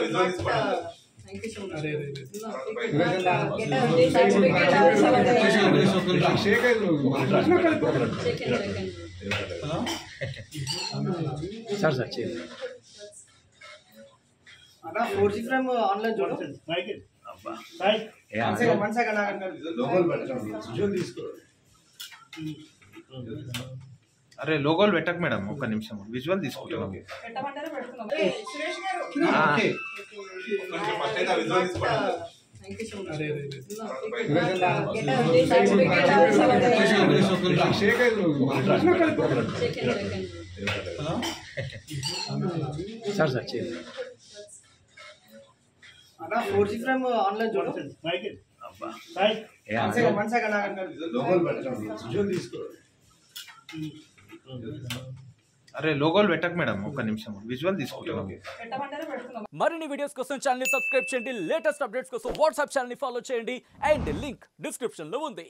Thank you so much. అన్నా 4G frame online చూడండి. One second అరే లోగోలు పెట్టకు మేడం, ఒక్క నిమిషం విజువల్ తీసుకుంటాం. Thank you so much. అన్నా 4G ఫ్రేమ్ ఆన్లైన్ చూడండి. వన్ సెకండ్ అరే లోగోలు పెట్టకు మేడం, ఒక్క నిమిషం విజువల్ తీసుకుంటాం. మరిన్ని వీడియోస్ కోసం ఛానల్ ని సబ్స్క్రైబ్ చేయండి, లేటెస్ట్ అప్డేట్స్ కోసం వాట్సాప్ ఛానల్ ని ఫాలో చేయండి అండ్ లింక్ డిస్క్రిప్షన్ లో ఉంది.